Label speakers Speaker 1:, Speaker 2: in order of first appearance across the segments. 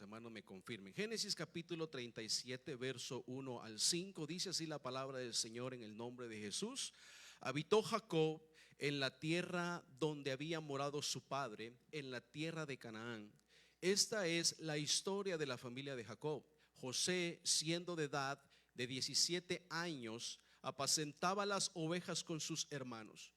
Speaker 1: hermanos me confirmen. Génesis capítulo 37, verso 1 al 5, dice así la palabra del Señor en el nombre de Jesús. Habitó Jacob en la tierra donde había morado su padre, en la tierra de Canaán. Esta es la historia de la familia de Jacob. José, siendo de edad de 17 años, apacentaba las ovejas con sus hermanos.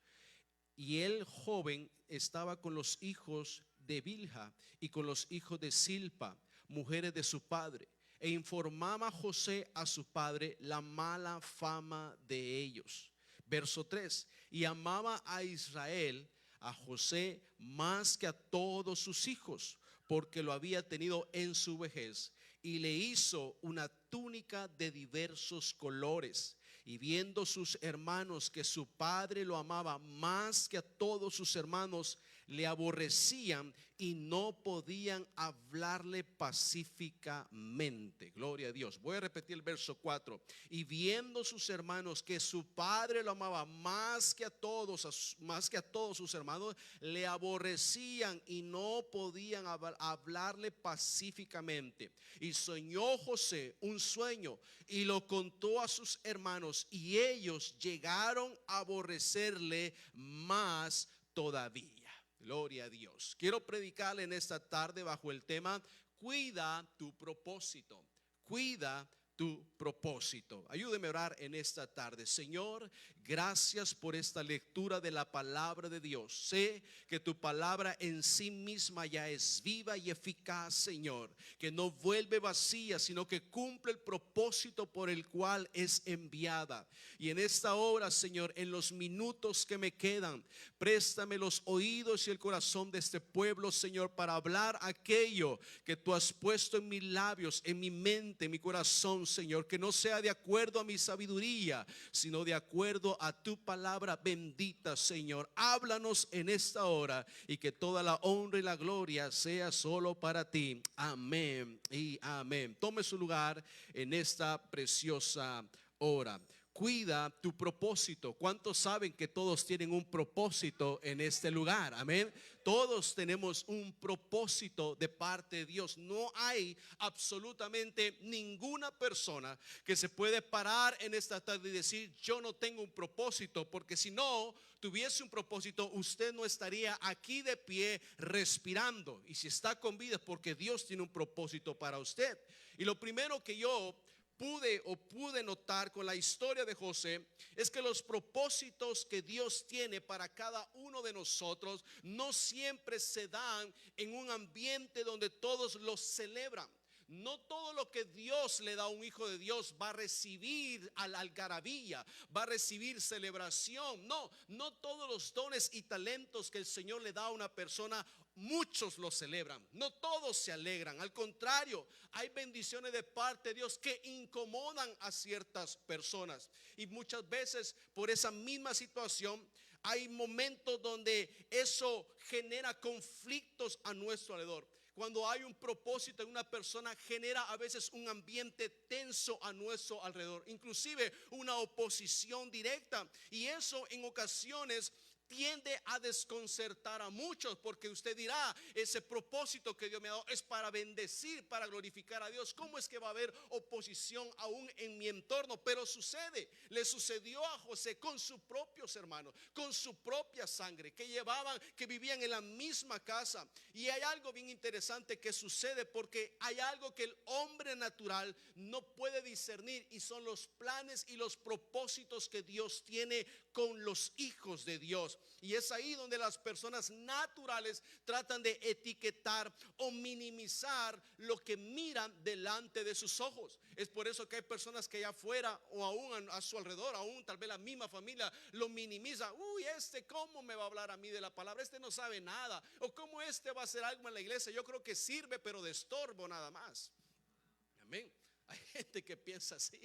Speaker 1: Y el joven estaba con los hijos de Bilha y con los hijos de Silpa, mujeres de su padre, e informaba José a su padre la mala fama de ellos. Verso 3: y amaba a Israel, a José, más que a todos sus hijos, porque lo había tenido en su vejez, y le hizo una túnica de diversos colores. Y viendo sus hermanos que su padre lo amaba más que a todos sus hermanos, le aborrecían y no podían hablarle pacíficamente. Gloria a Dios. Voy a repetir el verso 4. Y viendo sus hermanos que su padre lo amaba más que a todos sus hermanos, le aborrecían y no podían hablarle pacíficamente. Y soñó José un sueño y lo contó a sus hermanos, y ellos llegaron a aborrecerle más todavía. Gloria a Dios. Quiero predicarle en esta tarde bajo el tema: cuida tu propósito. Cuida tu propósito. Ayúdeme a orar en esta tarde. Señor, gracias por esta lectura de la palabra de Dios. Sé que tu palabra en sí misma ya es viva y eficaz, Señor, que no vuelve vacía, sino que cumple el propósito por el cual es enviada. Y en esta hora, Señor, en los minutos que me quedan, préstame los oídos y el corazón de este pueblo, Señor, para hablar aquello que tú has puesto en mis labios, en mi mente, en mi corazón, Señor, que no sea de acuerdo a mi sabiduría, sino de acuerdo a tu palabra bendita, Señor. Háblanos en esta hora, y que toda la honra y la gloria sea solo para ti. Amén y amén. Tome su lugar en esta preciosa hora. Cuida tu propósito. ¿Cuántos saben que todos tienen un propósito en este lugar? Amén. Todos tenemos un propósito de parte de Dios. No hay absolutamente ninguna persona que se puede parar en esta tarde y decir: yo no tengo un propósito, porque si no tuviese un propósito, usted no estaría aquí de pie respirando. Y si está con vida es porque Dios tiene un propósito para usted. Y lo primero que yo pude notar con la historia de José es que los propósitos que Dios tiene para cada uno de nosotros no siempre se dan en un ambiente donde todos los celebran. No todo lo que Dios le da a un hijo de Dios va a recibir algarabía, va a recibir celebración. No todos los dones y talentos que el Señor le da a una persona, muchos los celebran. No todos se alegran. Al contrario, hay bendiciones de parte de Dios que incomodan a ciertas personas. Y muchas veces por esa misma situación hay momentos donde eso genera conflictos a nuestro alrededor. Cuando hay un propósito en una persona, genera a veces un ambiente tenso a nuestro alrededor, inclusive una oposición directa. Y eso en ocasiones tiende a desconcertar a muchos, porque usted dirá: ese propósito que Dios me ha dado es para bendecir, para glorificar a Dios. ¿Cómo es que va a haber oposición aún en mi entorno? Pero sucede. Le sucedió a José con sus propios hermanos, con su propia sangre, que vivían en la misma casa. Y hay algo bien interesante que sucede, porque hay algo que el hombre natural no puede discernir, y son los planes y los propósitos que Dios tiene con los hijos de Dios. Y es ahí donde las personas naturales tratan de etiquetar o minimizar lo que miran delante de sus ojos. Es por eso que hay personas que allá afuera o aún a su alrededor, aún tal vez la misma familia, lo minimiza. Uy, ¿cómo me va a hablar a mí de la palabra? No sabe nada. O cómo va a hacer algo en la iglesia. Yo creo que sirve, pero de estorbo nada más. Amén. Hay gente que piensa así.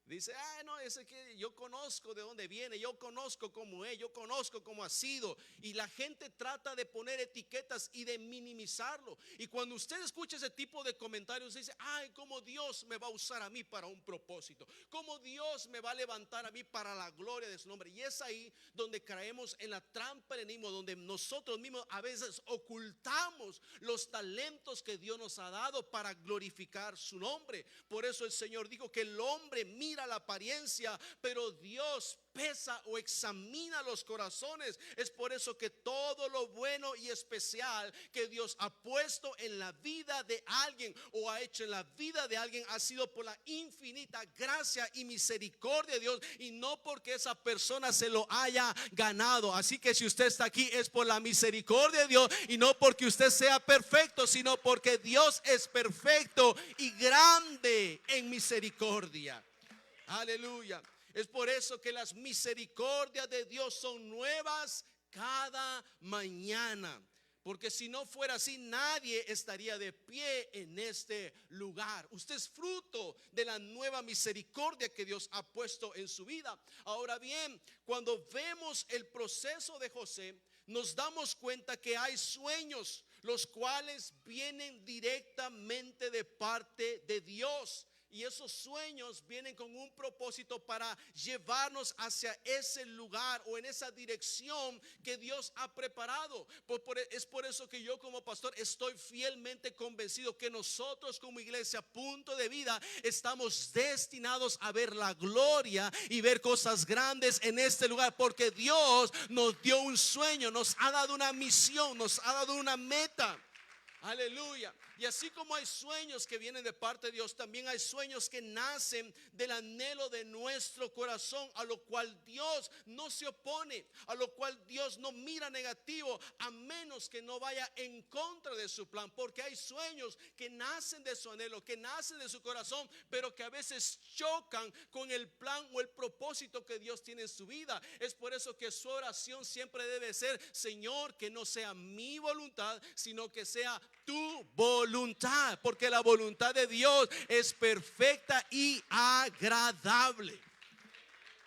Speaker 1: Dice, no, ese que yo conozco de dónde viene, yo conozco cómo es, yo conozco cómo ha sido. Y la gente trata de poner etiquetas y de minimizarlo. Y cuando usted escucha ese tipo de comentarios, dice, ay, cómo Dios me va a usar a mí para un propósito, cómo Dios me va a levantar a mí para la gloria de su nombre. Y es ahí donde caemos en la trampa del enemigo, donde nosotros mismos a veces ocultamos los talentos que Dios nos ha dado para glorificar su nombre. Por eso el Señor dijo que el hombre mira la apariencia, pero Dios pesa o examina los corazones. Es por eso que todo lo bueno y especial que Dios ha puesto en la vida de alguien o ha hecho en la vida de alguien ha sido por la infinita gracia y misericordia de Dios, y no porque esa persona se lo haya ganado. Así que si usted está aquí es por la misericordia de Dios y no porque usted sea perfecto, sino porque Dios es perfecto y grande en misericordia. Aleluya. Es por eso que las misericordias de Dios son nuevas cada mañana. Porque si no fuera así, nadie estaría de pie en este lugar. Usted es fruto de la nueva misericordia que Dios ha puesto en su vida. Ahora bien, cuando vemos el proceso de José, nos damos cuenta que hay sueños, los cuales vienen directamente de parte de Dios. Y esos sueños vienen con un propósito para llevarnos hacia ese lugar o en esa dirección que Dios ha preparado. Es por eso que yo como pastor estoy fielmente convencido que nosotros como iglesia Punto de Vida estamos destinados a ver la gloria y ver cosas grandes en este lugar, porque Dios nos dio un sueño, nos ha dado una misión, nos ha dado una meta. Aleluya. Y así como hay sueños que vienen de parte de Dios, también hay sueños que nacen del anhelo de nuestro corazón, a lo cual Dios no se opone, a lo cual Dios no mira negativo, a menos que no vaya en contra de su plan. Porque hay sueños que nacen de su anhelo, que nacen de su corazón, pero que a veces chocan con el plan o el propósito que Dios tiene en su vida. Es por eso que su oración siempre debe ser: Señor, que no sea mi voluntad, sino que sea tu voluntad, porque la voluntad de Dios es perfecta y agradable.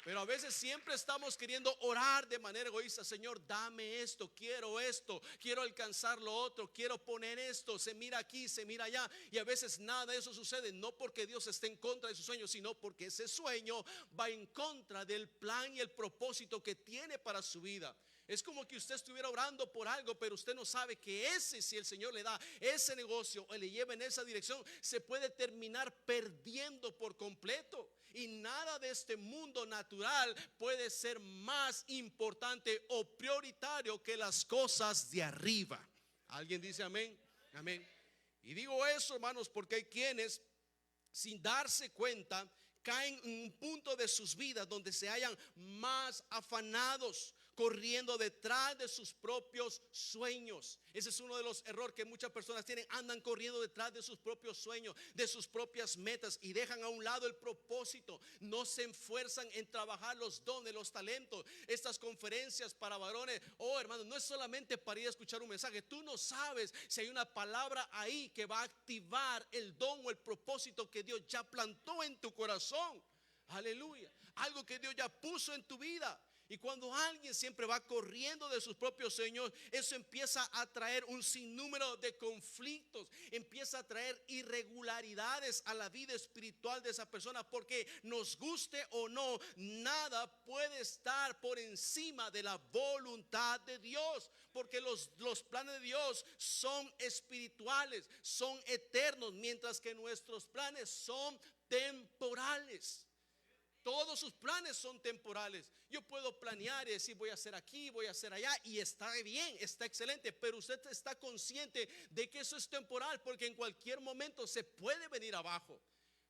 Speaker 1: Pero a veces siempre estamos queriendo orar de manera egoísta: Señor, dame esto, quiero alcanzar lo otro, quiero poner esto, se mira aquí, se mira allá. Y a veces nada de eso sucede, no porque Dios esté en contra de su sueño, sino porque ese sueño va en contra del plan y el propósito que tiene para su vida. Es como que usted estuviera orando por algo, pero usted no sabe que si el Señor le da ese negocio o le lleva en esa dirección, se puede terminar perdiendo por completo. Y nada de este mundo natural puede ser más importante o prioritario que las cosas de arriba. ¿Alguien dice amén? Amén. Y digo eso, hermanos, porque hay quienes, sin darse cuenta, caen en un punto de sus vidas donde se hallan más afanados, corriendo detrás de sus propios sueños. Ese es uno de los errores que muchas personas tienen. Andan corriendo detrás de sus propios sueños, de sus propias metas, y dejan a un lado el propósito. No se esfuerzan en trabajar los dones, los talentos. Estas conferencias para varones, hermano, no es solamente para ir a escuchar un mensaje. Tú no sabes si hay una palabra ahí que va a activar el don o el propósito que Dios ya plantó en tu corazón. Aleluya. Algo que Dios ya puso en tu vida. Y cuando alguien siempre va corriendo de sus propios sueños, eso empieza a traer un sinnúmero de conflictos, empieza a traer irregularidades a la vida espiritual de esa persona, porque nos guste o no, nada puede estar por encima de la voluntad de Dios, porque los planes de Dios son espirituales, son eternos, mientras que nuestros planes son temporales. Todos sus planes son temporales. Yo puedo planear y decir: voy a hacer aquí, voy a hacer allá, y está bien, está excelente, pero usted está consciente de que eso es temporal, porque en cualquier momento se puede venir abajo.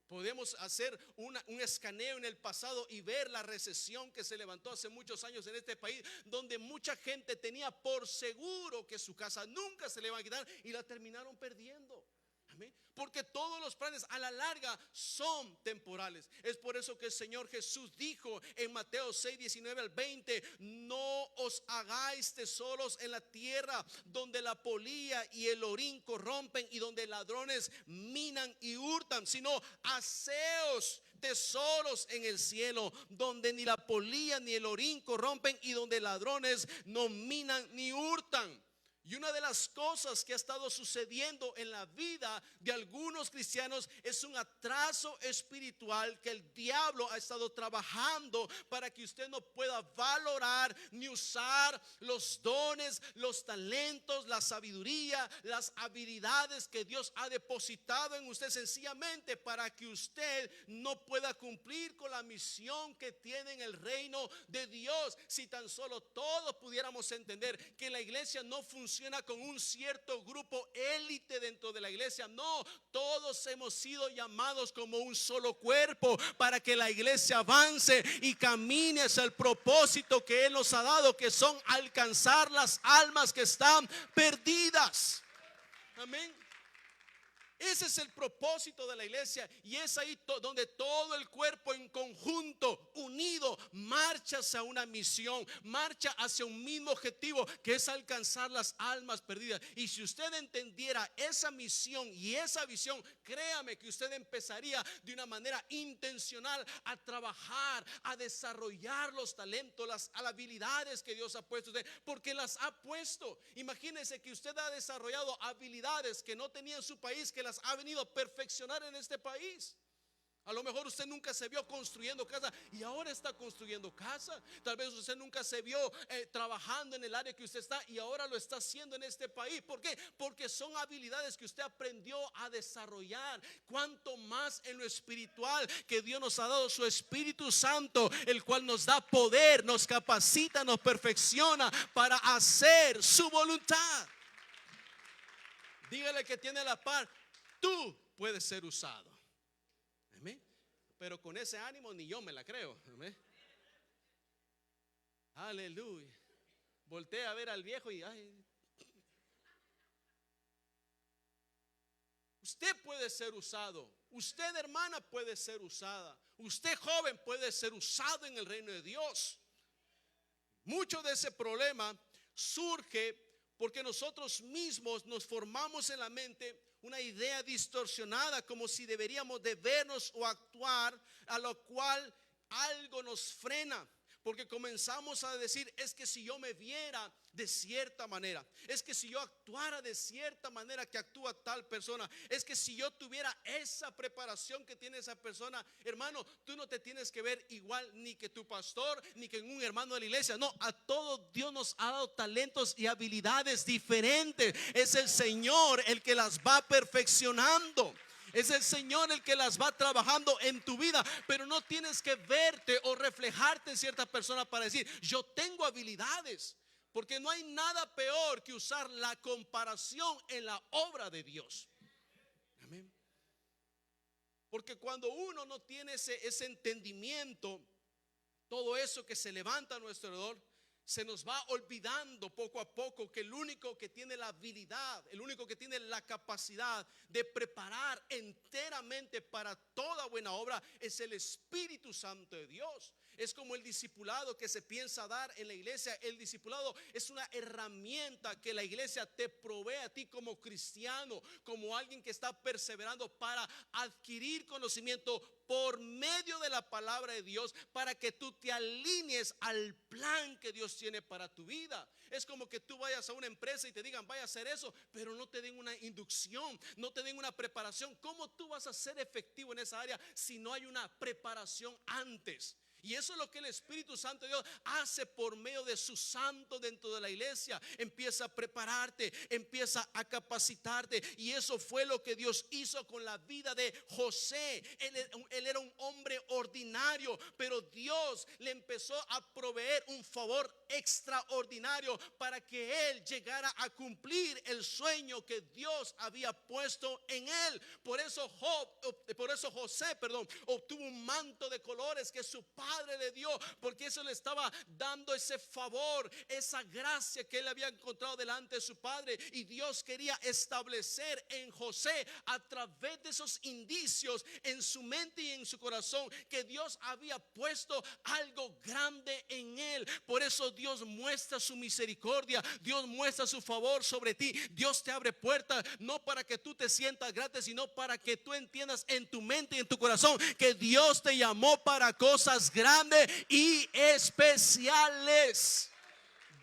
Speaker 1: Podemos hacer un escaneo en el pasado y ver la recesión que se levantó hace muchos años en este país, donde mucha gente tenía por seguro que su casa nunca se le iba a quitar y la terminaron perdiendo. Amén. Porque todos los planes a la larga son temporales. Es por eso que el Señor Jesús dijo en Mateo 6, 19 al 20: no os hagáis tesoros en la tierra, donde la polilla y el orín corrompen y donde ladrones minan y hurtan, sino haceos tesoros en el cielo, donde ni la polilla ni el orín corrompen y donde ladrones no minan ni hurtan. Y una de las cosas que ha estado sucediendo en la vida de algunos cristianos es un atraso espiritual que el diablo ha estado trabajando para que usted no pueda valorar ni usar los dones, los talentos, la sabiduría, las habilidades que Dios ha depositado en usted, sencillamente para que usted no pueda cumplir con la misión que tiene en el reino de Dios. Si tan solo todos pudiéramos entender que la iglesia no funciona con un cierto grupo élite dentro de la iglesia. No, todos hemos sido llamados como un solo cuerpo para que la iglesia avance y camine hacia el propósito que Él nos ha dado, que son alcanzar las almas que están perdidas. Amén. Ese es el propósito de la iglesia, y es ahí donde todo el cuerpo en conjunto, unido, marcha hacia una misión, marcha hacia un mismo objetivo, que es alcanzar las almas perdidas. Y si usted entendiera esa misión y esa visión, créame que usted empezaría de una manera intencional a trabajar, a desarrollar los talentos, las habilidades que Dios ha puesto en usted, porque las ha puesto. Imagínese que usted ha desarrollado habilidades que no tenía en su país, que las ha venido a perfeccionar en este país. A lo mejor usted nunca se vio construyendo casa y ahora está construyendo casa. Tal vez usted nunca se vio trabajando en el área que usted está y ahora lo está haciendo en este país. ¿Por qué? Porque son habilidades que usted aprendió a desarrollar. Cuanto más en lo espiritual, que Dios nos ha dado su Espíritu Santo, el cual nos da poder, nos capacita, nos perfecciona para hacer su voluntad. Dígale que tiene la par: tú puedes ser usado. Amén. Pero con ese ánimo ni yo me la creo. Amén. Aleluya. Voltea a ver al viejo y usted puede ser usado. Usted, hermana, puede ser usada. Usted, joven, puede ser usado en el reino de Dios. Mucho de ese problema surge porque nosotros mismos nos formamos en la mente una idea distorsionada, como si deberíamos de vernos o actuar, a lo cual algo nos frena. Porque comenzamos a decir: es que si yo me viera de cierta manera, es que si yo actuara de cierta manera que actúa tal persona, es que si yo tuviera esa preparación que tiene esa persona. Hermano, tú no te tienes que ver igual ni que tu pastor, ni que un hermano de la iglesia. No, a todos Dios nos ha dado talentos y habilidades diferentes. Es el Señor el que las va perfeccionando. Es el Señor el que las va trabajando en tu vida. Pero no tienes que verte o reflejarte en cierta persona para decir: yo tengo habilidades. Porque no hay nada peor que usar la comparación en la obra de Dios. Amén. Porque cuando uno no tiene ese entendimiento, todo eso que se levanta a nuestro alrededor, se nos va olvidando poco a poco que el único que tiene la habilidad, el único que tiene la capacidad de preparar enteramente para toda buena obra es el Espíritu Santo de Dios. Es como el discipulado que se piensa dar en la iglesia. El discipulado es una herramienta que la iglesia te provee a ti como cristiano, como alguien que está perseverando para adquirir conocimiento por medio de la palabra de Dios, para que tú te alinees al plan que Dios tiene para tu vida. Es como que tú vayas a una empresa y te digan: vaya a hacer eso, pero no te den una inducción, no te den una preparación. ¿Cómo tú vas a ser efectivo en esa área si no hay una preparación antes? Y eso es lo que el Espíritu Santo de Dios hace por medio de su santo dentro de la iglesia. Empieza a prepararte, empieza a capacitarte. Y eso fue lo que Dios hizo con la vida de José. Él era un hombre ordinario, pero Dios le empezó a proveer un favor extraordinario para que él llegara a cumplir el sueño que Dios había puesto en él. Por eso José obtuvo un manto de colores que su padre Padre le dio, porque eso le estaba dando ese favor, esa gracia que él había encontrado delante de su padre. Y Dios quería establecer en José, a través de esos indicios en su mente y en su corazón, que Dios había puesto algo grande en él. Por eso Dios muestra su misericordia, Dios muestra su favor sobre ti. Dios te abre puertas, no para que tú te sientas gratis, sino para que tú entiendas en tu mente y en tu corazón que Dios te llamó para cosas grandes y especiales.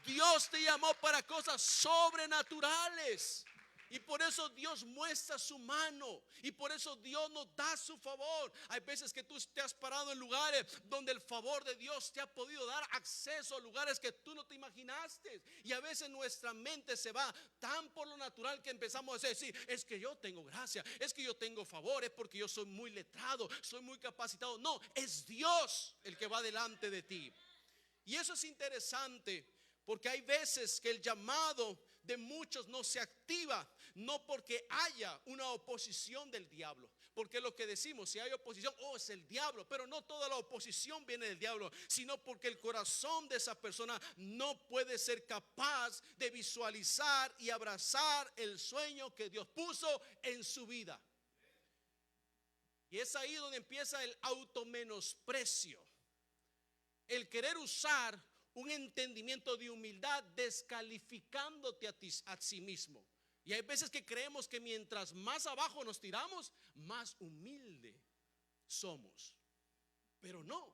Speaker 1: Dios te llamó para cosas sobrenaturales. Y por eso Dios muestra su mano, y por eso Dios nos da su favor. Hay veces que tú te has parado en lugares donde el favor de Dios te ha podido dar acceso a lugares que tú no te imaginaste. Y a veces nuestra mente se va tan por lo natural que empezamos a decir: es que yo tengo gracia, es que yo tengo favor, es porque yo soy muy letrado, soy muy capacitado. No, es Dios el que va delante de ti. Y eso es interesante, porque hay veces que el llamado de muchos no se activa, no porque haya una oposición del diablo, porque lo que decimos, si hay oposición, es el diablo. Pero no toda la oposición viene del diablo, sino porque el corazón de esa persona no puede ser capaz de visualizar y abrazar el sueño que Dios puso en su vida. Y es ahí donde empieza el automenosprecio, el querer usar un entendimiento de humildad descalificándote a sí mismo. Y hay veces que creemos que mientras más abajo nos tiramos, más humilde somos. Pero no.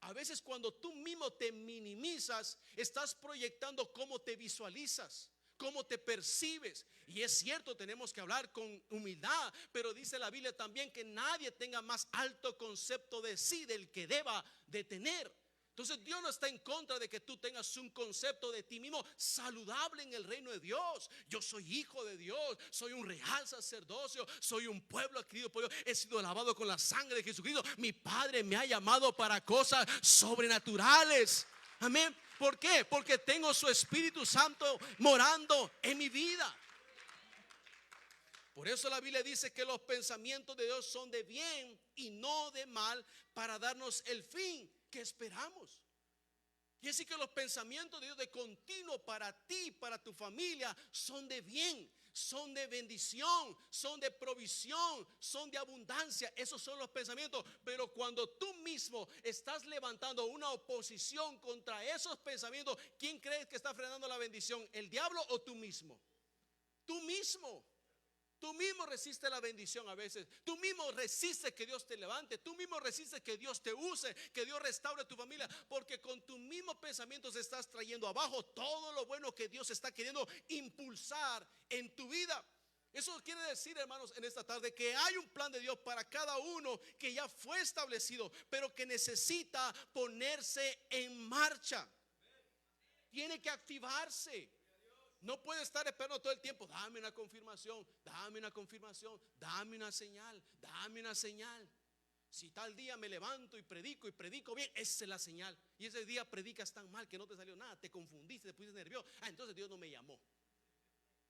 Speaker 1: A veces cuando tú mismo te minimizas, estás proyectando cómo te visualizas, cómo te percibes. Y es cierto, tenemos que hablar con humildad, pero dice la Biblia también que nadie tenga más alto concepto de sí del que deba de tener. Entonces Dios no está en contra de que tú tengas un concepto de ti mismo saludable en el reino de Dios. Yo soy hijo de Dios, soy un real sacerdocio, soy un pueblo adquirido por Dios, he sido lavado con la sangre de Jesucristo. Mi Padre me ha llamado para cosas sobrenaturales. Amén. ¿Por qué? Porque tengo su Espíritu Santo morando en mi vida. Por eso la Biblia dice que los pensamientos de Dios son de bien y no de mal, para darnos el fin que esperamos. Y así que los pensamientos de Dios de continuo para ti, para tu familia, son de bien, son de bendición, son de provisión, son de abundancia. Esos son los pensamientos. Pero cuando tú mismo estás levantando una oposición contra esos pensamientos, ¿quién crees que está frenando la bendición? ¿El diablo o tú mismo? Tú mismo. Tú mismo resistes la bendición a veces. Tú mismo resistes que Dios te levante. Tú mismo resistes que Dios te use, que Dios restaure tu familia. Porque con tus mismos pensamientos estás trayendo abajo todo lo bueno que Dios está queriendo impulsar en tu vida. Eso quiere decir, hermanos, en esta tarde, que hay un plan de Dios para cada uno que ya fue establecido, pero que necesita ponerse en marcha. Tiene que activarse. No puede estar esperando todo el tiempo: dame una confirmación, dame una confirmación, dame una señal, dame una señal. Si tal día me levanto y predico bien, esa es la señal. Y ese día predicas tan mal que no te salió nada, te confundiste, te pusiste nervioso. Entonces Dios no me llamó.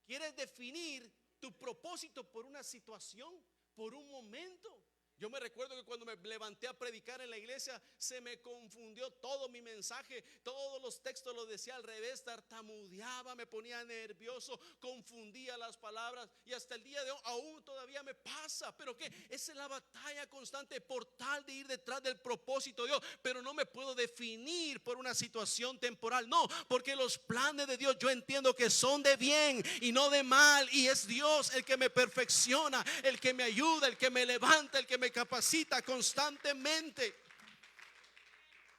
Speaker 1: ¿Quieres definir tu propósito por una situación, por un momento? Yo me recuerdo que cuando me levanté a predicar en la iglesia, se me confundió todo mi mensaje. Todos los textos los decía al revés, tartamudeaba, me ponía nervioso, confundía las palabras. Y hasta el día de hoy aún todavía me pasa. Pero ¿qué? Esa es la batalla constante por tal de ir detrás del propósito de Dios. Pero no me puedo definir por una situación temporal. No, porque los planes de Dios yo entiendo que son de bien y no de mal. Y es Dios el que me perfecciona, el que me ayuda, el que me levanta, el que me capacita constantemente.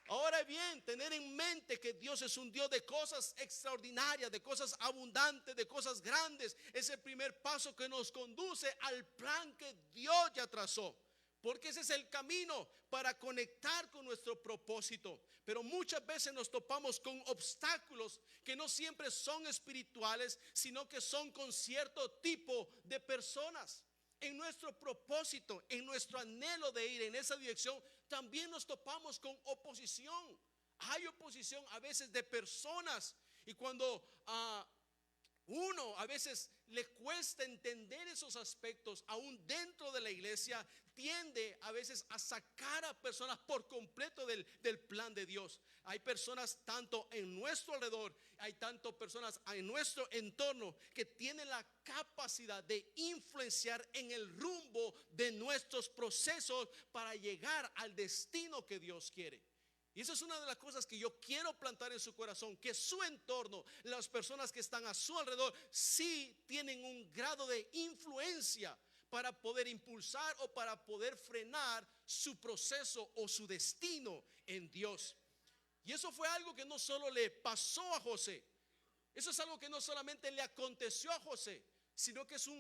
Speaker 1: Ahora bien, tener en mente que Dios es un Dios de cosas extraordinarias, de cosas abundantes, de cosas grandes, es el primer paso que nos conduce al plan que Dios ya trazó. Porque ese es el camino para conectar con nuestro propósito. Pero muchas veces nos topamos con obstáculos que no siempre son espirituales, sino que son con cierto tipo de personas. En nuestro propósito, en nuestro anhelo de ir en esa dirección, también nos topamos con oposición. Hay oposición a veces de personas. Y cuando uno a veces le cuesta entender esos aspectos, aún dentro de la iglesia, tiende a veces a sacar a personas por completo del plan de Dios. Hay personas tanto en nuestro alrededor, hay tanto personas en nuestro entorno que tienen la capacidad de influenciar en el rumbo de nuestros procesos para llegar al destino que Dios quiere. Y esa es una de las cosas que yo quiero plantar en su corazón, que su entorno, las personas que están a su alrededor, sí tienen un grado de influencia para poder impulsar o para poder frenar su proceso o su destino en Dios. Y eso fue algo que no solo le pasó a José, eso es algo que no solamente le aconteció a José, sino que es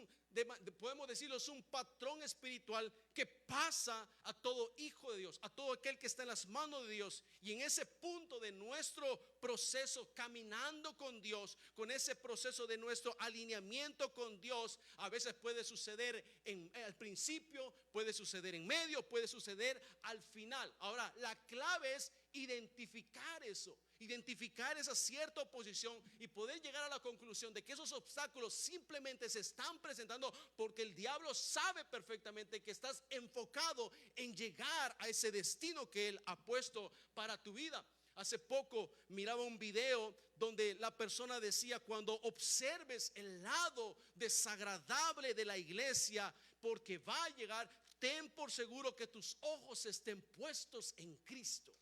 Speaker 1: podemos decirlo, es un patrón espiritual que pasa a todo hijo de Dios, a todo aquel que está en las manos de Dios. Y en ese punto de nuestro proceso caminando con Dios, con ese proceso de nuestro alineamiento con Dios, a veces puede suceder al principio, puede suceder en medio, puede suceder al final. Ahora, la clave es identificar eso, identificar esa cierta oposición y poder llegar a la conclusión de que esos obstáculos simplemente se están presentando porque el diablo sabe perfectamente que estás enfocado en llegar a ese destino que él ha puesto para tu vida. Hace poco miraba un video donde la persona decía: cuando observes el lado desagradable de la iglesia, porque va a llegar, ten por seguro que tus ojos estén puestos en Cristo.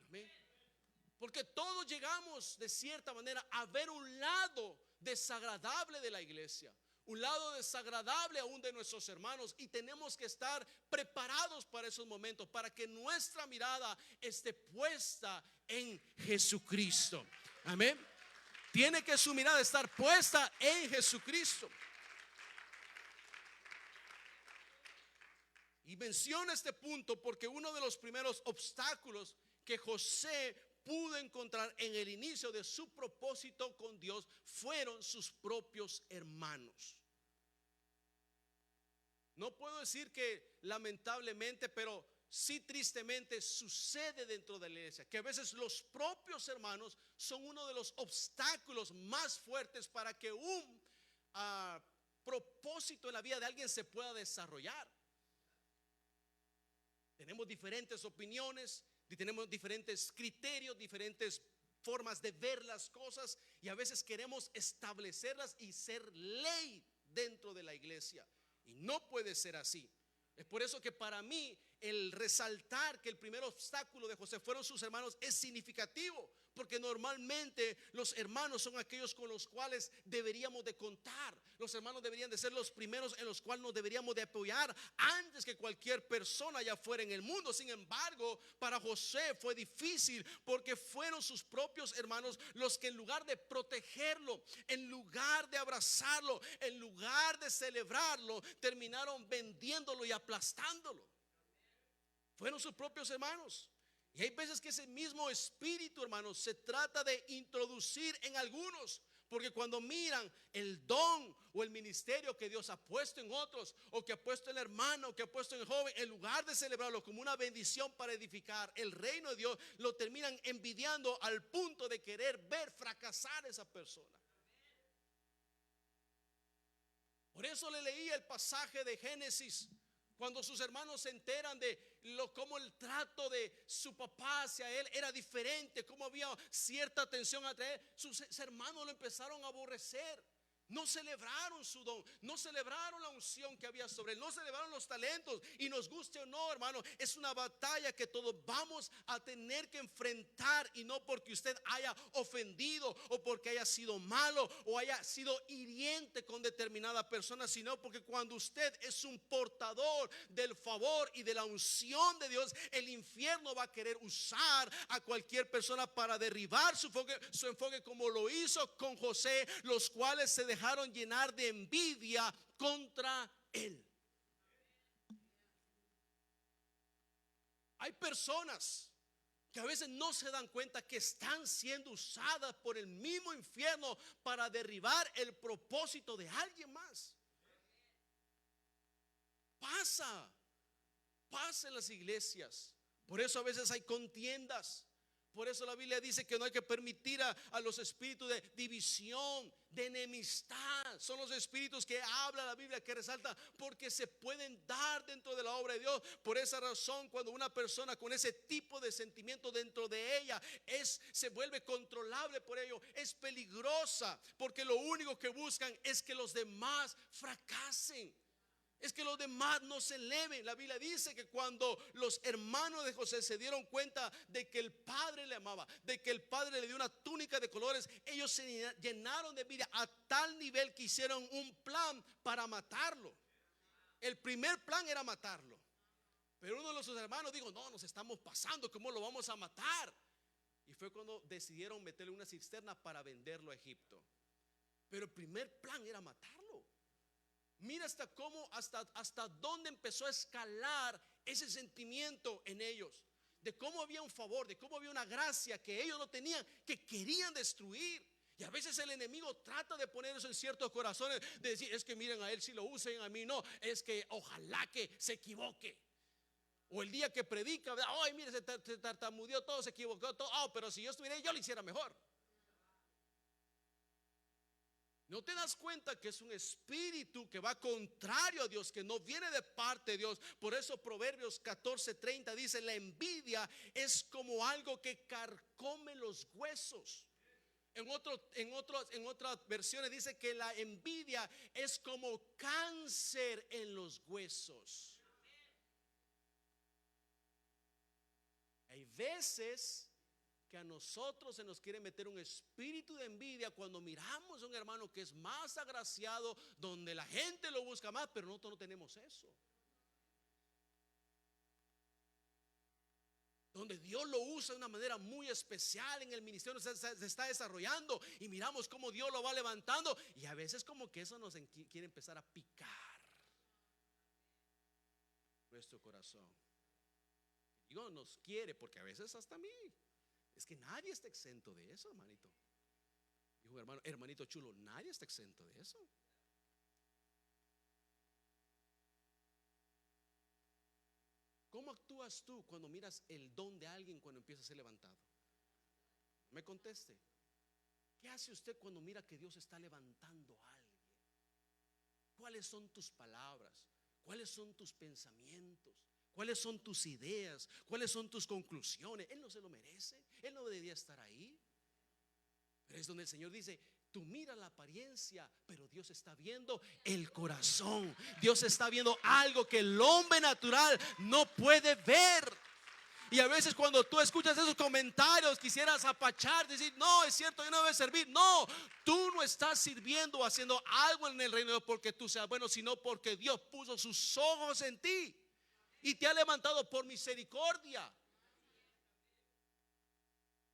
Speaker 1: Amén. Porque todos llegamos de cierta manera a ver un lado desagradable de la iglesia, un lado desagradable aún de nuestros hermanos, y tenemos que estar preparados para esos momentos, para que nuestra mirada esté puesta en Jesucristo. Amén. Tiene que su mirada estar puesta en Jesucristo. Y menciona este punto porque uno de los primeros obstáculos que José pudo encontrar en el inicio de su propósito con Dios fueron sus propios hermanos. No puedo decir que lamentablemente, pero sí tristemente sucede dentro de la iglesia, que a veces los propios hermanos son uno de los obstáculos más fuertes para que un propósito en la vida de alguien se pueda desarrollar. Tenemos diferentes opiniones, tenemos diferentes criterios, diferentes formas de ver las cosas, y a veces queremos establecerlas y ser ley dentro de la iglesia, y no puede ser así. Es por eso que para mí el resaltar que el primer obstáculo de José fueron sus hermanos es significativo, porque normalmente los hermanos son aquellos con los cuales deberíamos de contar. Los hermanos deberían de ser los primeros en los cuales nos deberíamos de apoyar antes que cualquier persona allá afuera en el mundo. Sin embargo, para José fue difícil porque fueron sus propios hermanos los que, en lugar de protegerlo, en lugar de abrazarlo, en lugar de celebrarlo, terminaron vendiéndolo y aplastándolo. Fueron sus propios hermanos. Y hay veces que ese mismo espíritu, hermanos, se trata de introducir en algunos, porque cuando miran el don o el ministerio que Dios ha puesto en otros, o que ha puesto en el hermano, o que ha puesto en el joven, en lugar de celebrarlo como una bendición para edificar el reino de Dios, lo terminan envidiando al punto de querer ver fracasar a esa persona. Por eso le leí el pasaje de Génesis, cuando sus hermanos se enteran de cómo el trato de su papá hacia él era diferente, cómo había cierta tensión entre él, sus hermanos lo empezaron a aborrecer. No celebraron su don, no celebraron la unción que había sobre él, no celebraron los talentos. Y nos guste o no, hermano, es una batalla que todos vamos a tener que enfrentar, y no porque usted haya ofendido o porque haya sido malo o haya sido hiriente con determinada persona, sino porque cuando usted es un portador del favor y de la unción de Dios, el infierno va a querer usar a cualquier persona para derribar su enfoque, como lo hizo con José, los cuales se dejaron llenar de envidia contra él. Hay personas que a veces no se dan cuenta que están siendo usadas por el mismo infierno para derribar el propósito de alguien más. Pasa en las iglesias. Por eso a veces hay contiendas. Por eso la Biblia dice que no hay que permitir a los espíritus de división, de enemistad. Son los espíritus que habla la Biblia, que resalta, porque se pueden dar dentro de la obra de Dios. Por esa razón, cuando una persona con ese tipo de sentimiento dentro de ella se vuelve controlable por ello, es peligrosa, porque lo único que buscan es que los demás fracasen, es que los demás no se eleven. La Biblia dice que cuando los hermanos de José se dieron cuenta de que el padre le amaba, de que el padre le dio una túnica de colores, ellos se llenaron de envidia a tal nivel que hicieron un plan para matarlo. El primer plan era matarlo, pero uno de sus hermanos dijo: no, nos estamos pasando, ¿cómo lo vamos a matar? Y fue cuando decidieron meterle una cisterna para venderlo a Egipto. Pero el primer plan era matarlo. Mira hasta dónde empezó a escalar ese sentimiento en ellos, de cómo había un favor, de cómo había una gracia que ellos no tenían, que querían destruir. Y a veces el enemigo trata de poner eso en ciertos corazones, de decir: es que miren, a él sí lo usen, a mí no, es que ojalá que se equivoque. O el día que predica, ay, mire, se tartamudeó todo, se equivocó todo, pero si yo estuviera ahí, yo lo hiciera mejor. ¿No te das cuenta que es un espíritu que va contrario a Dios, que no viene de parte de Dios? Por eso Proverbios 14:30 dice: la envidia es como algo que carcome los huesos. En otras versiones dice que la envidia es como cáncer en los huesos. Hay veces que a nosotros se nos quiere meter un espíritu de envidia cuando miramos a un hermano que es más agraciado, donde la gente lo busca más, pero nosotros no tenemos eso. Donde Dios lo usa de una manera muy especial en el ministerio, se está desarrollando, y miramos cómo Dios lo va levantando, y a veces como que eso nos quiere empezar a picar nuestro corazón. Dios nos quiere, porque a veces hasta a mí. Es que nadie está exento de eso, hermanito. Dijo hermanito chulo, nadie está exento de eso. ¿Cómo actúas tú cuando miras el don de alguien cuando empieza a ser levantado? Me conteste. ¿Qué hace usted cuando mira que Dios está levantando a alguien? ¿Cuáles son tus palabras? ¿Cuáles son tus pensamientos? ¿Cuáles son tus ideas? ¿Cuáles son tus conclusiones? Él no se lo merece. Él no debería estar ahí. Pero es donde el Señor dice: tú miras la apariencia, pero Dios está viendo el corazón. Dios está viendo algo que el hombre natural no puede ver. Y a veces cuando tú escuchas esos comentarios, quisieras apachar, decir: no, es cierto, yo no voy a servir. No, tú no estás sirviendo o haciendo algo en el reino de Dios porque tú seas bueno, sino porque Dios puso sus ojos en ti y te ha levantado por misericordia.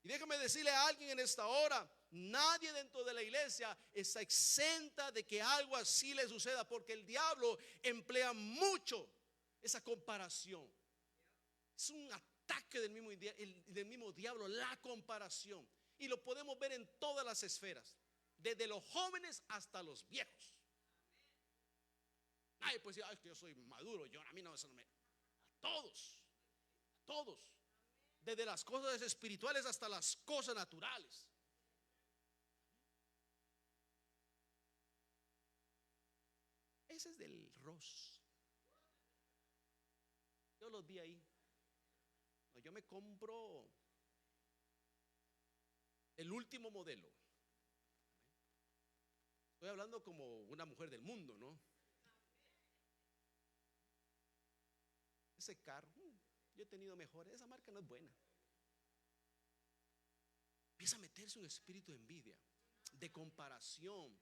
Speaker 1: Y déjame decirle a alguien en esta hora: nadie dentro de la iglesia está exenta de que algo así le suceda, porque el diablo emplea mucho esa comparación. Es un ataque del mismo diablo, la comparación. Y lo podemos ver en todas las esferas, desde los jóvenes hasta los viejos. Ay, pues es que yo soy maduro, a mí no, eso no me... Todos, desde las cosas espirituales hasta las cosas naturales. Ese es del Ross. Yo los vi ahí. No, yo me compro el último modelo. Estoy hablando como una mujer del mundo, ¿no? Ese carro, yo he tenido mejores. Esa marca no es buena. Empieza a meterse un espíritu de envidia, de comparación.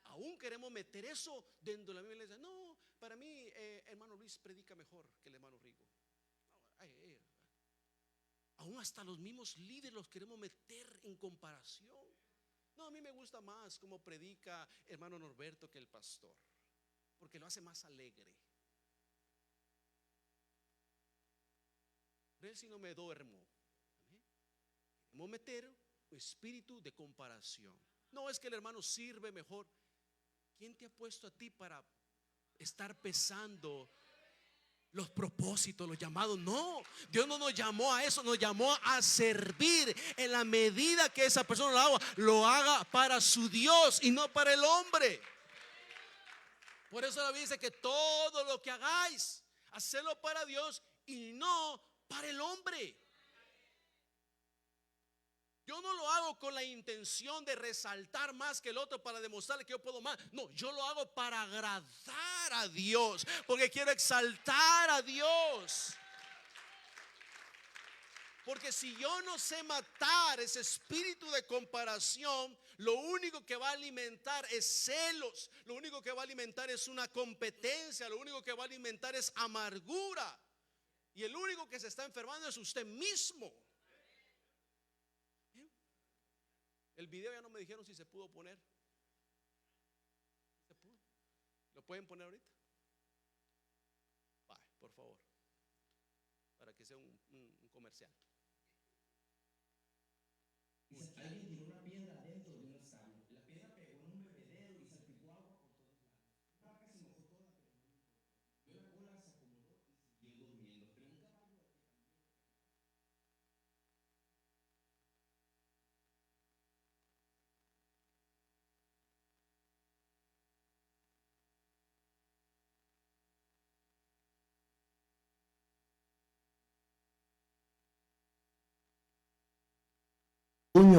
Speaker 1: Aún queremos meter eso dentro de la Biblia. No, para mí hermano Luis predica mejor que el hermano Rigo. Aún hasta los mismos líderes los queremos meter en comparación. No, a mí me gusta más como predica hermano Norberto que el pastor, porque lo hace más alegre. Por él si no me duermo. Queremos meter un espíritu de comparación. No es que el hermano sirve mejor. ¿Quién te ha puesto a ti para estar pesando los propósitos, los llamados. No, Dios no nos llamó a eso, nos llamó a servir en la medida que esa persona lo haga para su Dios y no para el hombre. Por eso la Biblia dice que todo lo que hagáis, hacedlo para Dios y no para el hombre. Yo no lo hago con la intención de resaltar más que el otro para demostrarle que yo puedo más. No, yo lo hago para agradar a Dios, porque quiero exaltar a Dios. Porque si yo no sé matar ese espíritu de comparación, lo único que va a alimentar es celos, lo único que va a alimentar es una competencia, lo único que va a alimentar es amargura. Y el único que se está enfermando es usted mismo. El video ya no me dijeron si se pudo poner. ¿Se pudo? ¿Lo pueden poner ahorita? Vaya, por favor, para que sea un comercial.
Speaker 2: Dice, alguien tiró una piedra dentro de un establo. La piedra pegó en un bebedero y salpicó agua por todos lados. La vaca se mojó toda, pero no le importó. Dio la cola, se acomodó y siguió durmiendo. Pero un caballo al que también le pegó.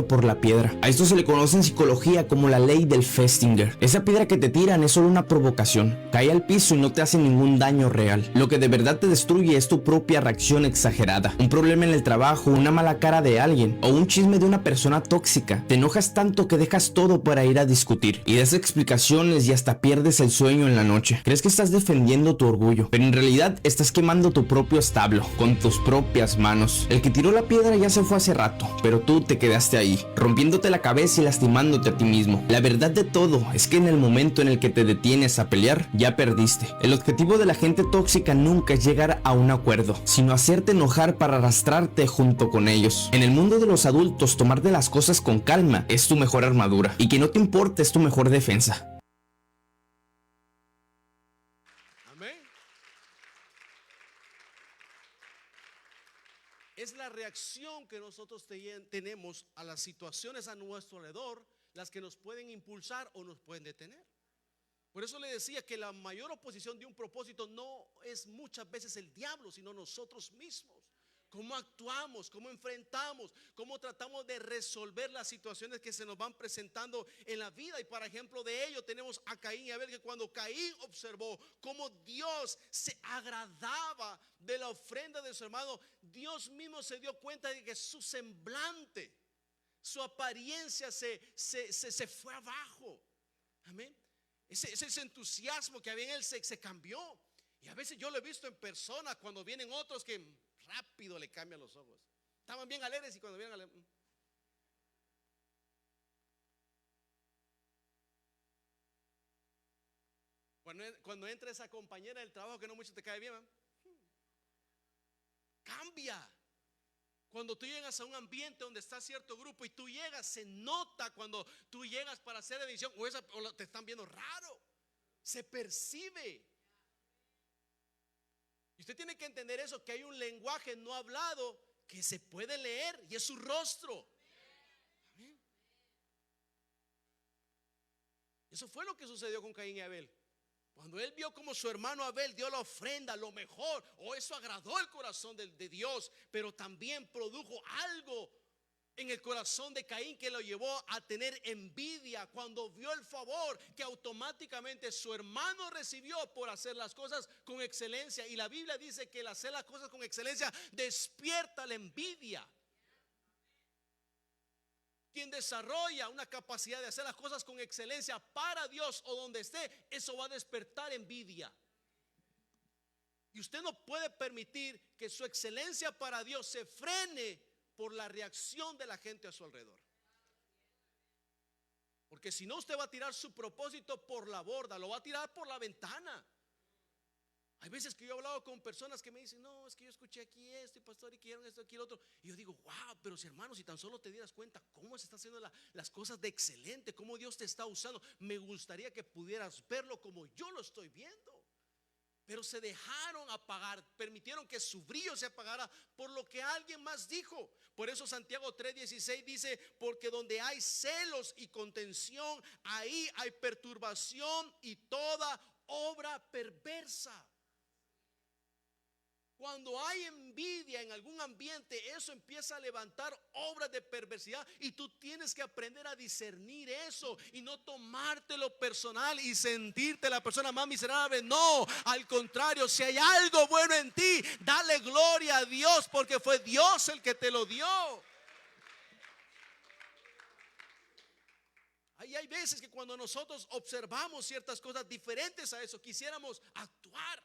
Speaker 2: Por la piedra. A esto se le conoce en psicología como la ley del Festinger. Esa piedra que te tiran es solo una provocación. Cae al piso y no te hace ningún daño real. Lo que de verdad te destruye es tu propia reacción exagerada. Un problema en el trabajo, una mala cara de alguien o un chisme de una persona tóxica. Te enojas tanto que dejas todo para ir a discutir y das explicaciones y hasta pierdes el sueño en la noche. Crees que estás defendiendo tu orgullo, pero en realidad estás quemando tu propio establo con tus propias manos. El que tiró la piedra ya se fue hace rato, pero tú te quedaste ahí, rompiéndote la cabeza y lastimándote a ti mismo. La verdad de todo es que en el momento en el que te detienes a pelear, ya perdiste. El objetivo de la gente tóxica nunca es llegar a un acuerdo, sino hacerte enojar para arrastrarte junto con ellos. En el mundo de los adultos, tomarte las cosas con calma es tu mejor armadura, y que no te importe es tu mejor defensa.
Speaker 1: Amén. Es la reacción que nosotros tenemos a las situaciones a nuestro alrededor las que nos pueden impulsar o nos pueden detener. Por eso le decía que la mayor oposición de un propósito no es muchas veces el diablo, sino nosotros mismos. Cómo actuamos, cómo enfrentamos, cómo tratamos de resolver las situaciones que se nos van presentando en la vida. Y por ejemplo de ello tenemos a Caín y Abel, que cuando Caín observó cómo Dios se agradaba de la ofrenda de su hermano, Dios mismo se dio cuenta de que su semblante, su apariencia se fue abajo. Amén. Ese entusiasmo que había en él se cambió. Y a veces yo lo he visto en persona cuando vienen otros que rápido le cambian los ojos. Estaban bien alegres y cuando vienen cuando entra esa compañera del trabajo que no mucho te cae bien, cambia. Cuando tú llegas a un ambiente donde está cierto grupo y tú llegas, se nota cuando tú llegas para hacer edición o te están viendo raro. Se percibe. Y usted tiene que entender eso, que hay un lenguaje no hablado que se puede leer y es su rostro. Amén. Eso fue lo que sucedió con Caín y Abel. Cuando él vio como su hermano Abel dio la ofrenda, lo mejor, eso agradó el corazón de Dios, pero también produjo algo en el corazón de Caín que lo llevó a tener envidia cuando vio el favor que automáticamente su hermano recibió por hacer las cosas con excelencia. Y la Biblia dice que el hacer las cosas con excelencia despierta la envidia. Quien desarrolla una capacidad de hacer las cosas con excelencia para Dios o donde esté, eso va a despertar envidia. Y usted no puede permitir que su excelencia para Dios se frene por la reacción de la gente a su alrededor. Porque si no, usted va a tirar su propósito por la borda, lo va a tirar por la ventana. Hay veces que yo he hablado con personas que me dicen: no, es que yo escuché aquí esto y pastor y quiero esto, aquí lo otro. Y yo digo: wow, pero si hermano, si tan solo te dieras cuenta cómo se está haciendo las cosas de excelente, cómo Dios te está usando, me gustaría que pudieras verlo como yo lo estoy viendo. pero se dejaron apagar, permitieron que su brillo se apagara por lo que alguien más dijo. Por eso Santiago 3:16 dice: porque donde hay celos y contención, ahí hay perturbación y toda obra perversa. Cuando hay envidia en algún ambiente, eso empieza a levantar obras de perversidad, y tú tienes que aprender a discernir eso y no tomártelo personal y sentirte la persona más miserable. No, al contrario, si hay algo bueno en ti, dale gloria a Dios, porque fue Dios el que te lo dio. Ahí hay veces que cuando nosotros observamos ciertas cosas diferentes a eso, quisiéramos actuar.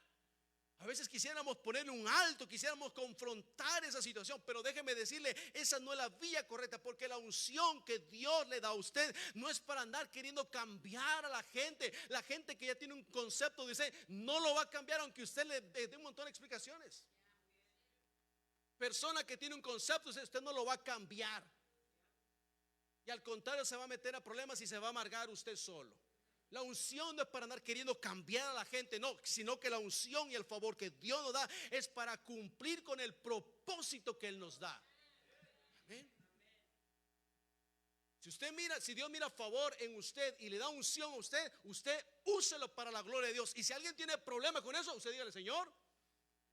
Speaker 1: A veces quisiéramos ponerle un alto, quisiéramos confrontar esa situación, pero déjeme decirle, esa no es la vía correcta, porque la unción que Dios le da a usted no es para andar queriendo cambiar a la gente. La gente que ya tiene un concepto dice, no lo va a cambiar aunque usted le dé un montón de explicaciones. Persona que tiene un concepto, usted no lo va a cambiar, y al contrario se va a meter a problemas y se va a amargar usted solo. La unción no es para andar queriendo cambiar a la gente, no, sino que la unción y el favor que Dios nos da es para cumplir con el propósito que Él nos da. Amén. Si usted mira, si Dios mira favor en usted y le da unción a usted, usted úselo para la gloria de Dios. Y si alguien tiene problemas con eso, usted dígale: Señor,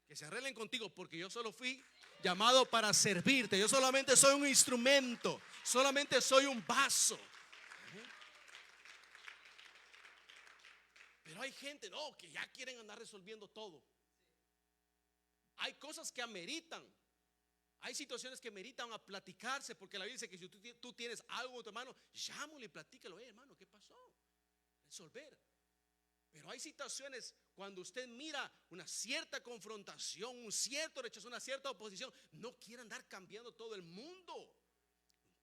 Speaker 1: que se arreglen contigo, porque yo solo fui llamado para servirte. Yo solamente soy un instrumento, solamente soy un vaso. Pero hay gente, no, que ya quieren andar resolviendo todo. Hay cosas que ameritan, hay situaciones que meritan a platicarse, porque la Biblia dice que si tú tienes algo con tu hermano, llámalo y platícalo. Hermano, ¿qué pasó? Resolver. Pero hay situaciones cuando usted mira una cierta confrontación, un cierto rechazo, una cierta oposición, no quiere andar cambiando todo el mundo.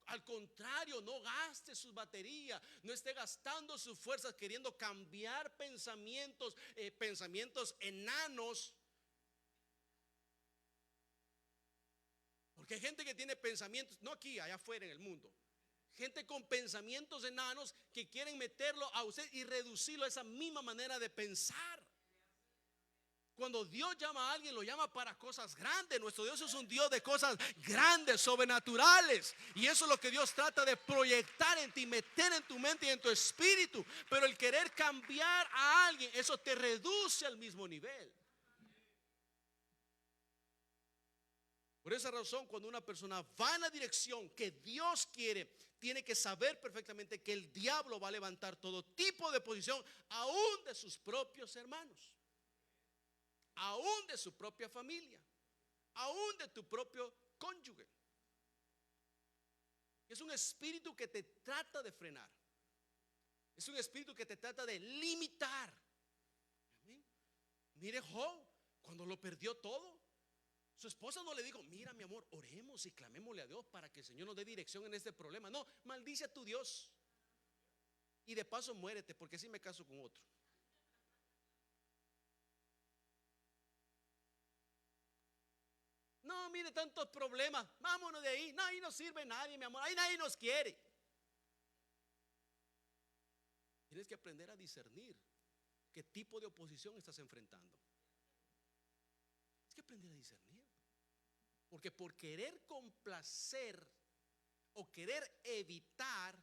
Speaker 1: Al contrario, no gaste sus baterías, no esté gastando sus fuerzas queriendo cambiar pensamientos, pensamientos enanos. Porque hay gente que tiene pensamientos, no aquí, allá afuera en el mundo. Gente con pensamientos enanos que quieren meterlo a usted y reducirlo a esa misma manera de pensar. Cuando Dios llama a alguien, lo llama para cosas grandes. Nuestro Dios es un Dios de cosas grandes, sobrenaturales. Y eso es lo que Dios trata de proyectar en ti, meter en tu mente y en tu espíritu. Pero el querer cambiar a alguien, eso te reduce al mismo nivel. Por esa razón, cuando una persona va en la dirección que Dios quiere, tiene que saber perfectamente que el diablo va a levantar todo tipo de posición, aún de sus propios hermanos, aún de su propia familia, aún de tu propio cónyuge. Es un espíritu que te trata de frenar, es un espíritu que te trata de limitar. ¿Amén? Mire Job, cuando lo perdió todo, su esposa no le dijo: mira mi amor, oremos y clamémosle a Dios para que el Señor nos dé dirección en este problema. No, maldice a tu Dios y de paso muérete, porque así me caso con otro. No, mire tantos problemas, vámonos de ahí. No, ahí no sirve nadie, mi amor, ahí nadie nos quiere. Tienes que aprender a discernir qué tipo de oposición estás enfrentando. Tienes que aprender a discernir, porque por querer complacer o querer evitar,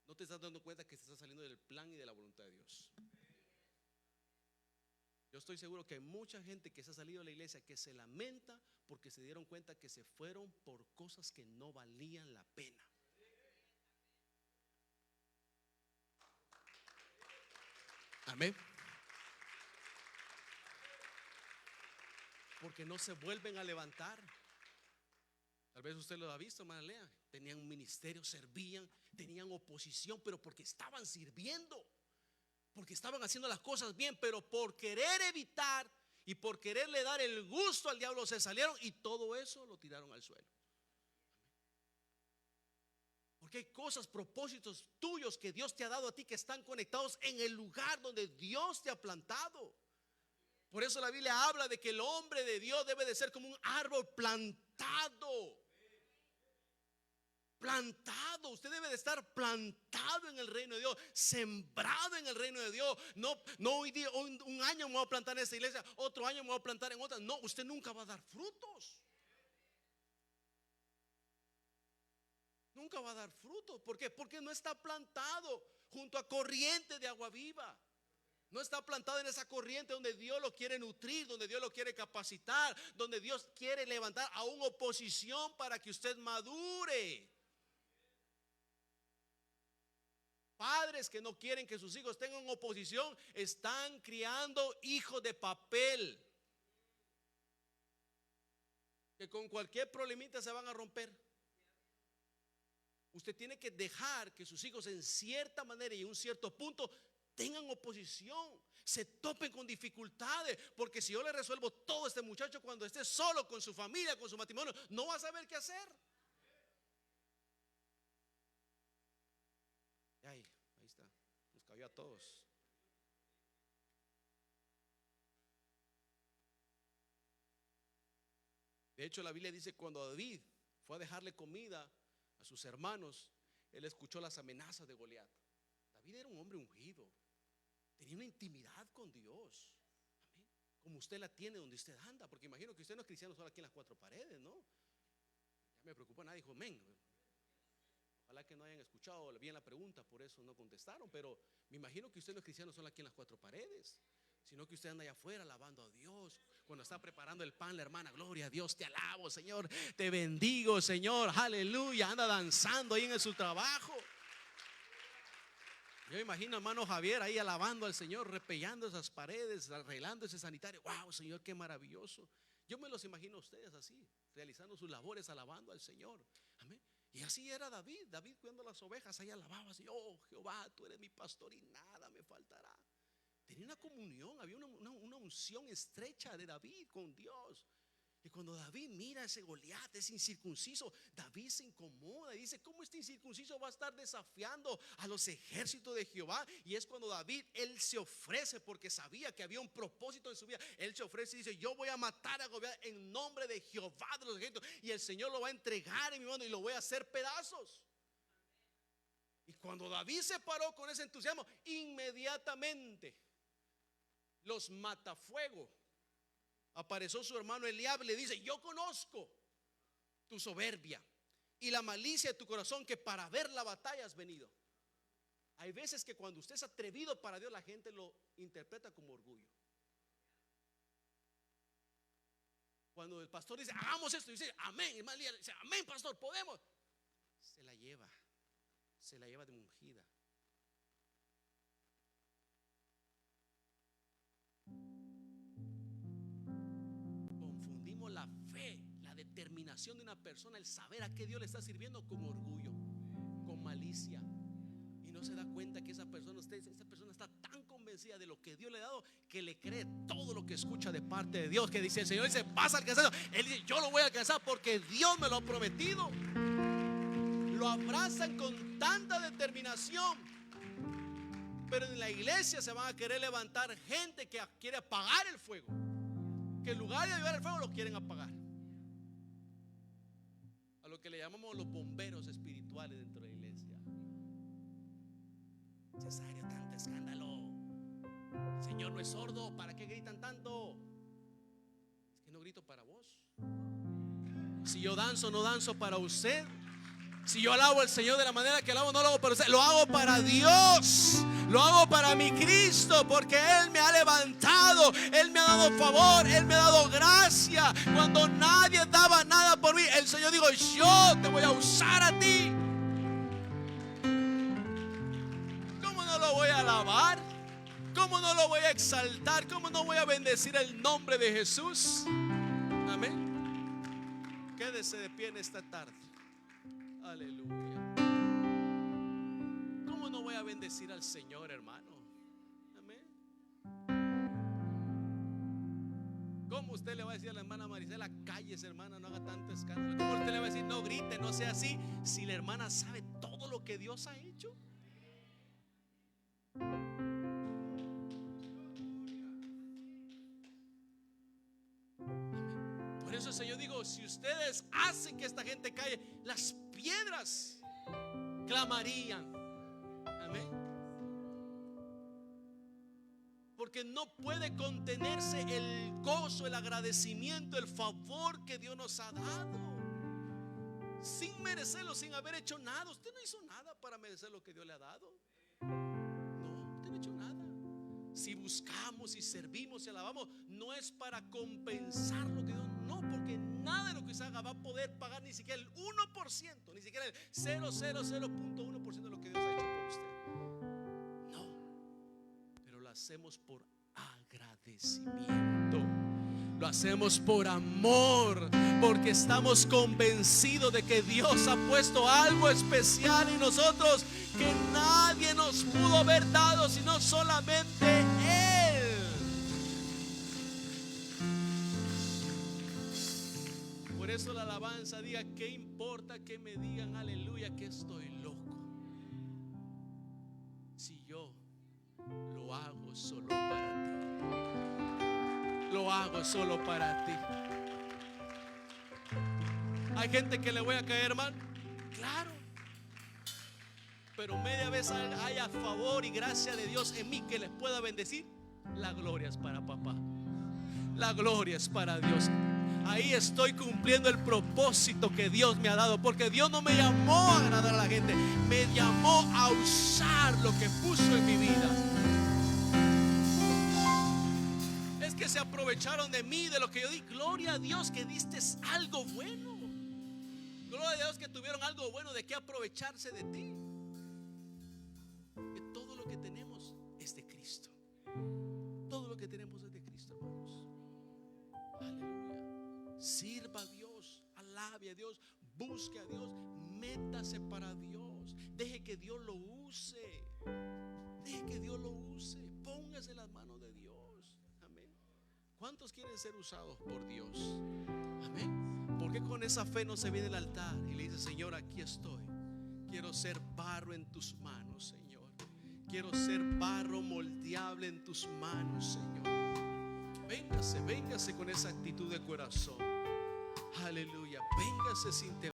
Speaker 1: no te estás dando cuenta que estás saliendo del plan y de la voluntad de Dios. Yo estoy seguro que hay mucha gente que se ha salido de la iglesia que se lamenta porque se dieron cuenta que se fueron por cosas que no valían la pena. Amén. Porque no se vuelven a levantar. Tal vez usted lo ha visto, hermana Lea. Tenían un ministerio, servían, tenían oposición, pero porque estaban sirviendo, porque estaban haciendo las cosas bien, pero por querer evitar y por quererle dar el gusto al diablo se salieron y todo eso lo tiraron al suelo. Porque hay cosas, propósitos tuyos que Dios te ha dado a ti que están conectados en el lugar donde Dios te ha plantado. Por eso la Biblia habla de que el hombre de Dios debe de ser como un árbol plantado plantado. Usted debe de estar plantado en el reino de Dios, sembrado en el reino de Dios. No hoy día, un año me voy a plantar en esta iglesia, otro año me voy a plantar en otra. No, usted nunca va a dar frutos. Nunca va a dar frutos. ¿Por qué? Porque no está plantado junto a corriente de agua viva. No está plantado en esa corriente donde Dios lo quiere nutrir, donde Dios lo quiere capacitar, donde Dios quiere levantar a una oposición para que usted madure. Padres que no quieren que sus hijos tengan oposición están criando hijos de papel, que con cualquier problemita se van a romper. Usted tiene que dejar que sus hijos en cierta manera y en un cierto punto tengan oposición, se topen con dificultades, porque si yo le resuelvo todo a este muchacho cuando esté solo con su familia, con su matrimonio, no va a saber qué hacer. Ahí está, nos cayó a todos. De hecho, la Biblia dice: cuando David fue a dejarle comida a sus hermanos, él escuchó las amenazas de Goliat. David era un hombre ungido, tenía una intimidad con Dios. Amén. Como usted la tiene donde usted anda, porque imagino que usted no es cristiano solo aquí en las cuatro paredes, ¿no? Ya me preocupa, nadie dijo amén. Ojalá que no hayan escuchado bien la pregunta, por eso no contestaron. Pero me imagino que usted no es cristiano solo aquí en las cuatro paredes, sino que usted anda allá afuera alabando a Dios. Cuando está preparando el pan, la hermana: gloria a Dios, te alabo, Señor, te bendigo, Señor, aleluya. Anda danzando ahí en su trabajo. Yo imagino a hermano Javier ahí alabando al Señor, repellando esas paredes, arreglando ese sanitario. Wow, Señor, qué maravilloso. Yo me los imagino a ustedes así, realizando sus labores, alabando al Señor. Amén. Y así era David. David cuidando las ovejas, ahí alababa así: oh Jehová, tú eres mi pastor y nada me faltará. Tenía una comunión, había una unción estrecha de David con Dios. Y cuando David mira a ese Goliat, ese incircunciso, David se incomoda y dice: ¿cómo este incircunciso va a estar desafiando a los ejércitos de Jehová? Y es cuando David, él se ofrece, porque sabía que había un propósito en su vida. Él se ofrece y dice: yo voy a matar a Goliat en nombre de Jehová de los ejércitos, y el Señor lo va a entregar en mi mano y lo voy a hacer pedazos. Y cuando David se paró con ese entusiasmo, inmediatamente los matafuego apareció su hermano Eliab y le dice: yo conozco tu soberbia y la malicia de tu corazón, que para ver la batalla has venido. Hay veces que cuando usted es atrevido para Dios, la gente lo interpreta como orgullo. Cuando el pastor dice: hagamos esto, y dice: amén, hermano Elías dice: amén, pastor, podemos. Se la lleva de ungida. Confundimos la fe, la determinación de una persona, el saber a qué Dios le está sirviendo, con orgullo, con malicia. Y no se da cuenta que esa persona está tan convencida de lo que Dios le ha dado, que le cree todo lo que escucha de parte de Dios. Que dice: el Señor dice: vas a alcanzar. Él dice: yo lo voy a alcanzar porque Dios me lo ha prometido. Lo abrazan con tanta determinación. Pero en la iglesia se van a querer levantar gente que quiere apagar el fuego, que en lugar de ayudar el fuego lo quieren apagar. A lo que le llamamos los bomberos espirituales dentro de la iglesia. Necesario tanto escándalo. El Señor no es sordo, ¿para qué gritan tanto? Es que no grito para vos. Si yo danzo, no danzo para usted. Si yo alabo al Señor de la manera que alabo, no lo hago para usted, lo hago para Dios. Lo hago para mi Cristo, porque Él me ha levantado, Él me ha dado favor, Él me ha dado gracia. Cuando nadie daba nada por mí, el Señor dijo: yo te voy a usar a ti. ¿Cómo no lo voy a alabar? ¿Cómo no lo voy a exaltar? ¿Cómo no voy a bendecir el nombre de Jesús? Amén. Quédese de pie en esta tarde. Aleluya. ¿Cómo no voy a bendecir al Señor, hermano? Amén. ¿Cómo usted le va a decir a la hermana Marisela: cállese, hermana, no haga tanto escándalo? ¿Cómo usted le va a decir: no grite, no sea así? Si la hermana sabe todo lo que Dios ha hecho. Por eso el Señor dijo: si ustedes hacen que esta gente calle, las piedras clamarían. Amén. Porque no puede contenerse el gozo, el agradecimiento, el favor que Dios nos ha dado, sin merecerlo, sin haber hecho nada. Usted no hizo nada para merecer lo que Dios le ha dado. No, usted no ha hecho nada. Si buscamos y servimos y alabamos, no es para compensar lo que Dios, no, porque nada de lo que se haga va a poder pagar ni siquiera el 1%, ni siquiera el 0,0001% de lo que Dios ha hecho por usted. No, pero lo hacemos por agradecimiento. Lo hacemos por amor, porque estamos convencidos de que Dios ha puesto algo especial en nosotros que nadie nos pudo haber dado, sino solamente Él. Por eso la alabanza diga: ¿qué importa que me digan aleluya que estoy loco? Si yo lo hago solo para ti. Lo hago solo para ti. Hay gente que le voy a caer mal, claro, pero media vez haya favor y gracia de Dios en mí que les pueda bendecir, la gloria es para papá, la gloria es para Dios. Ahí estoy cumpliendo el propósito que Dios me ha dado, porque Dios no me llamó a agradar a la gente, me llamó a usar lo que puso en mi vida. Que se aprovecharon de mí, de lo que yo di. Gloria a Dios que diste algo bueno. Gloria a Dios que tuvieron algo bueno de que aprovecharse de ti. Que todo lo que tenemos es de Cristo. Todo lo que tenemos es de Cristo, hermanos. Aleluya. Sirva a Dios, alabe a Dios, busque a Dios, métase para Dios. Deje que Dios lo use. Deje que Dios lo use. Póngase en las manos de Dios. ¿Cuántos quieren ser usados por Dios? Amén. ¿Por qué con esa fe no se viene al altar y le dice: Señor, aquí estoy? Quiero ser barro en tus manos, Señor. Quiero ser barro moldeable en tus manos, Señor. Véngase, véngase con esa actitud de corazón. Aleluya. Véngase sin temor.